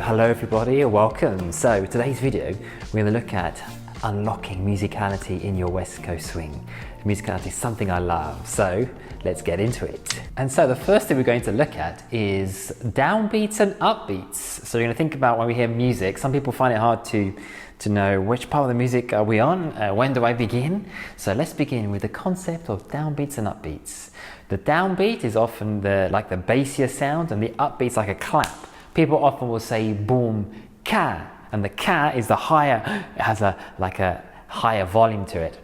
Hello everybody, welcome. So today's video we're going to look at unlocking musicality in your West Coast swing. Musicality is something I love, so let's get into it. And so the first thing we're going to look at is downbeats and upbeats. So you're going to think about when we hear music, some people find it hard to know which part of the music are we on, when do I begin? So let's begin with the concept of downbeats and upbeats. The downbeat is often the bassier sound, and the upbeat's like a clap. People often will say boom, ka, and the ka is the higher, it has a higher volume to it.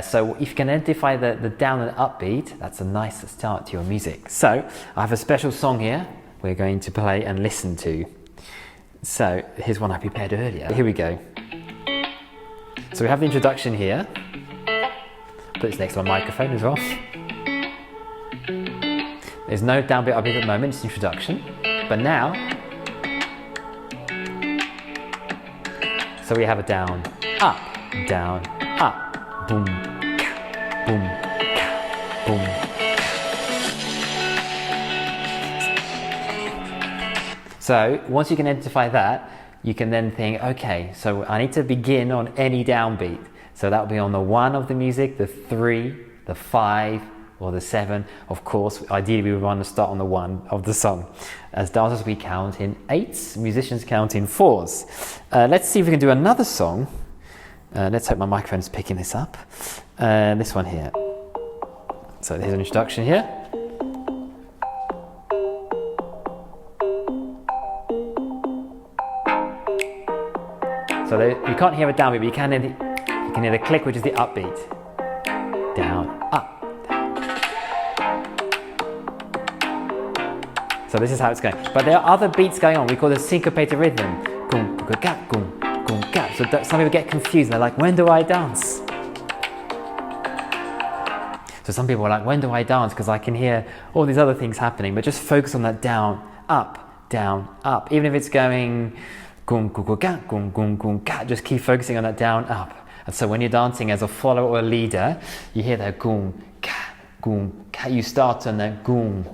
So if you can identify the down and upbeat, that's a nice start to your music. So I have a special song here we're going to play and listen to. So here's one I prepared earlier. Here we go. So we have the introduction here. Put this next to my microphone as well. There's no downbeat upbeat at the moment, it's introduction. But now, so we have a down, up, boom, ka, boom, ka, boom. So once you can identify that, you can then think, okay, so I need to begin on any downbeat. So that will be on the 1 of the music, the 3, the 5, or the 7. Of course, ideally we would want to start on the 1 of the song. As dancers we count in 8s, musicians count in 4s. Let's see if we can do another song. Let's hope my microphone is picking this up. This one here. So here's an introduction here. So you can't hear a downbeat, but you can hear the click, which is the upbeat. Down, up. So this is how it's going. But there are other beats going on. We call this syncopated rhythm. Goom, goom, gap, goom, goom, gap. So some people get confused. They're like, when do I dance? So some people are like, when do I dance? Because I can hear all these other things happening. But just focus on that down, up, down, up. Even if it's going goom, goom, goom, gap, goom, goom, goom, gap. Just keep focusing on that down, up. And so when you're dancing as a follower or a leader, you hear that goom, ka, goom, ka. You start on that goom,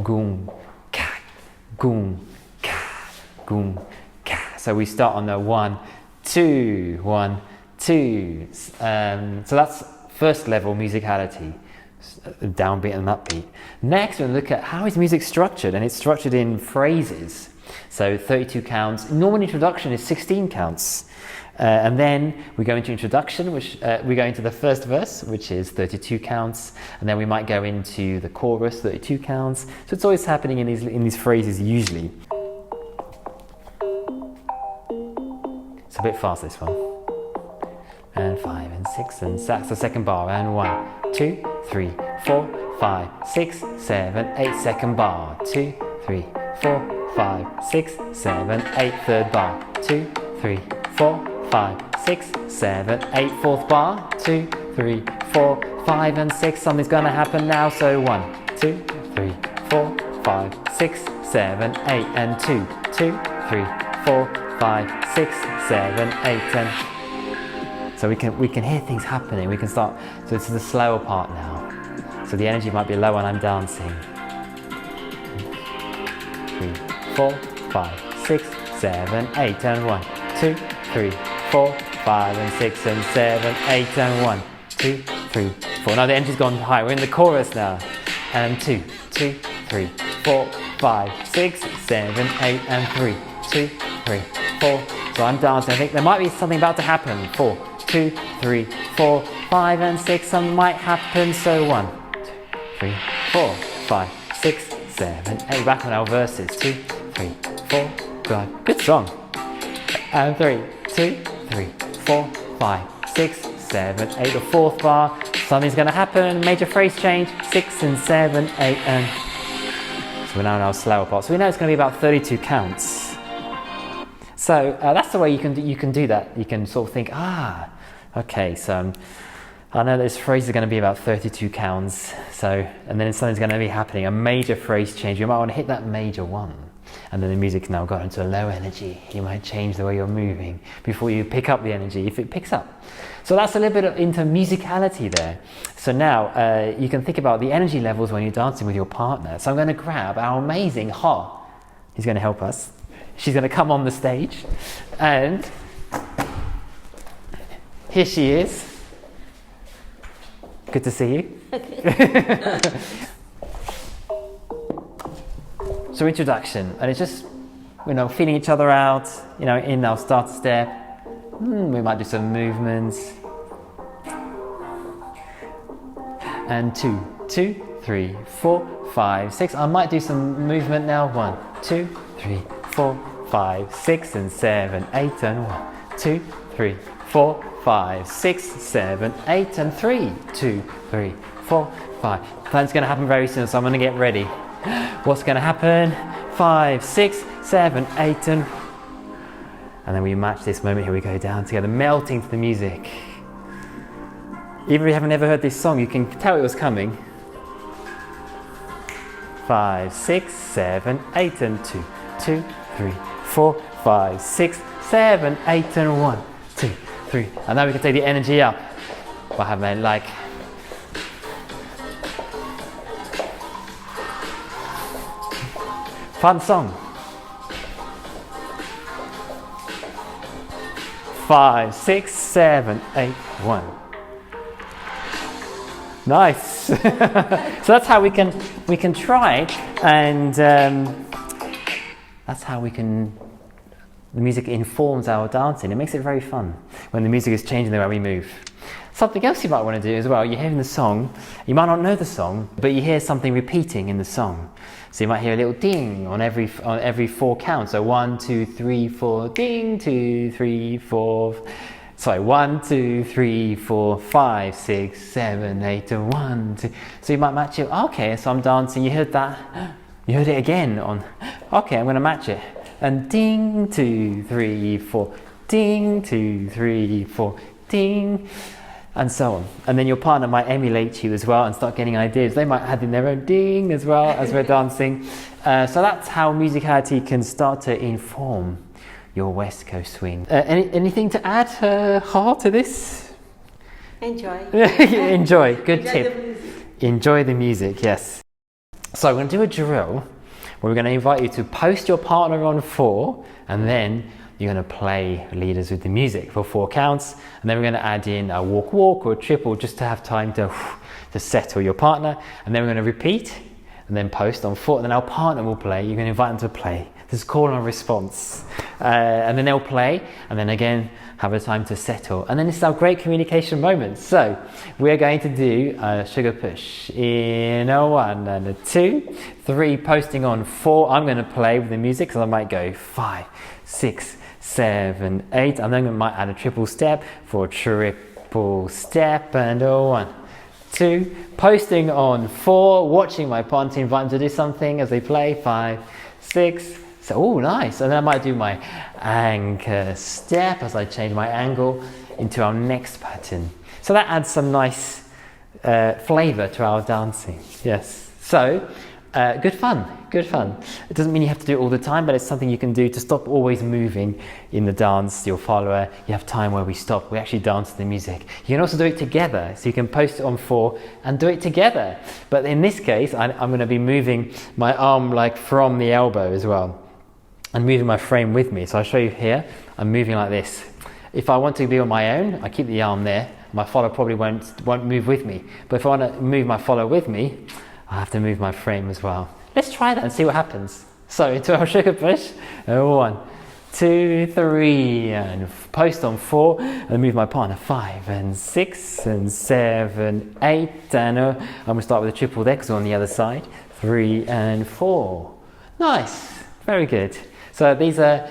goom, ka, goom, ka, goom, ka. So we start on the 1, 2, 1, 2. So that's first level musicality, downbeat and upbeat. Next, we'll look at how is music structured, and it's structured in phrases. So 32 counts. Normal introduction is 16 counts. And then we go into introduction, which we go into the first verse, which is 32 counts, and then we might go into the chorus, 32 counts. So it's always happening in these phrases usually. It's a bit fast, this one. And 5 and 6 and that's the second bar. And 1, 2, 3, 4, 5, 6, 7, 8. Second bar. 2, 3, 4, 5, 6, 7, 8. Third bar. 2, 3, 4, 5, 6, 7, 8. Fourth bar. 2, 3, 4, 5 and 6. Something's gonna happen now. So 1, 2, 3, 4, 5, 6, 7, 8. And 2, 2, 3, 4, 5, 6, 7, 8. And so we can hear things happening. We can start. So this is the slower part now. So the energy might be low when I'm dancing. 3, 4, 5, 6, 7, 8. And 1, 2, 3, 4, 5 and 6 and 7, 8 and 1, 2, 3, 4. Now the energy's gone high. We're in the chorus now. And 2, 2, 3, 4, 5, 6, 7, 8 and 3, 2, 3, 4. So I'm dancing. I think there might be something about to happen. 4, 2, 3, 4, 5 and 6. Something might happen. So 1, 2, 3, 4, 5, 6, 7, 8. Back on our verses. 2, 3, 4, 5. Good song. And 3, 2, 3, 4, 5, 6, 7, 8. The fourth bar. Something's going to happen. Major phrase change. 6 and 7, 8 and. So we're now in our slower part. So we know it's going to be about 32 counts. So that's the way you can do that. You can sort of think, okay, so I know this phrase is going to be about 32 counts. So, and then something's going to be happening, a major phrase change. You might want to hit that major 1. And then the music's now got into a low energy. You might change the way you're moving before you pick up the energy, if it picks up. So that's a little bit into musicality there. So now you can think about the energy levels when you're dancing with your partner. So I'm going to grab our amazing Ha. He's going to help us. she's going to come on the stage, and here she is. Good to see you. So introduction, and it's just, feeling each other out, in our start step. We might do some movements. And 2, 2, 3, 4, 5, 6. I might do some movement now. 1, 2, 3, 4, 5, 6, and 7, 8, and 1, 2, 3, 4, 5, 6, 7, 8, and 3, 2, 3, 4, 5. That's going to happen very soon, so I'm going to get ready. What's going to happen? 5, 6, 7, 8, and then we match this moment. Here we go down together, melting to the music. Even if you haven't ever heard this song, you can tell it was coming. 5, 6, 7, 8, and 2, 2, 3, 4, 5, 6, 7, 8, and 1, 2, 3. And now we can take the energy up. What have I like? Fun song. 5, 6, 7, 8, 1. Nice. So that's how we can try it, and that's how the music informs our dancing. It makes it very fun when the music is changing the way we move. Something else you might want to do as well, you're hearing the song, you might not know the song, but you hear something repeating in the song. So you might hear a little ding on every 4 counts. So 1, 2, 3, 4, ding, 2, 3, 4. Sorry, 1, 2, 3, 4, 5, 6, 7, 8, and 1, 2. So you might match it. Okay, so I'm dancing. You heard that. You heard it again on. Okay, I'm going to match it. And ding, 2, 3, 4. Ding, 2, 3, 4. Ding. And so on. And then your partner might emulate you as well and start getting ideas. They might add in their own ding as well as we're dancing. So that's how musicality can start to inform your West Coast swing. Anything to add, Har, to this? Enjoy. Enjoy. Good Enjoy tip. The music. Enjoy the music, yes. So we're going to do a drill where we're going to invite you to post your partner on 4, and then you're going to play leaders with the music for 4 counts, and then we're going to add in a walk or a triple just to have time to settle your partner, and then we're going to repeat and then post on 4, and then our partner will play. You're going to invite them to play. This is call and response, and then they'll play, and then again have a time to settle, and then this is our great communication moment. So we're going to do a sugar push in a 1 and a 2, 3, posting on 4. I'm going to play with the music, so I might go 5, 6, 7, 8, and then I might add a triple step for a triple step, and a 1, 2, posting on 4, watching my partner, invite them to do something as they play. 5, 6. So, oh, nice. And then I might do my anchor step as I change my angle into our next pattern. So that adds some nice flavor to our dancing. Yes. So, good fun. Good fun. It doesn't mean you have to do it all the time, but it's something you can do to stop always moving in the dance. Your follower, you have time where we stop. We actually dance to the music. You can also do it together. So you can post it on 4 and do it together. But in this case, I'm going to be moving my arm like from the elbow as well, and moving my frame with me. So I'll show you here. I'm moving like this. If I want to be on my own, I keep the arm there. My follower probably won't move with me. But if I want to move my follower with me, I have to move my frame as well. Let's try that and see what happens. So into our sugar push. 1, 2, 3, and post on 4, and move my partner. 5 and 6 and 7, 8, and I'm going to start with a triple there because we're on the other side. 3 and 4. Nice. Very good. So these are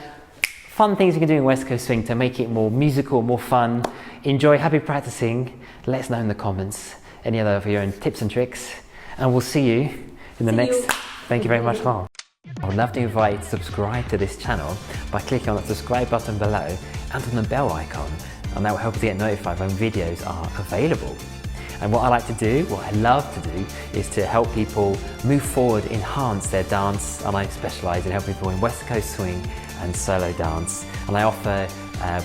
fun things you can do in West Coast Swing to make it more musical, more fun. Enjoy, happy practicing. Let us know in the comments any other of your own tips and tricks. And we'll see you in the next. Thank you very much, Carl. I would love to invite you to subscribe to this channel by clicking on the subscribe button below and on the bell icon. And that will help you to get notified when videos are available. And what I like to do, what I love to do, is to help people move forward, enhance their dance, and I specialise in helping people in West Coast Swing and solo dance. And I offer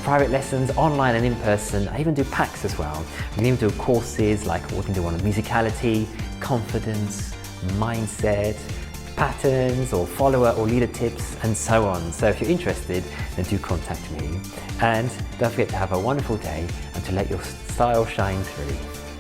private lessons, online and in person. I even do packs as well. We can even do courses like we can do one on musicality, confidence, mindset, patterns or follower or leader tips and so on. So if you're interested, then do contact me. And don't forget to have a wonderful day and to let your style shine through.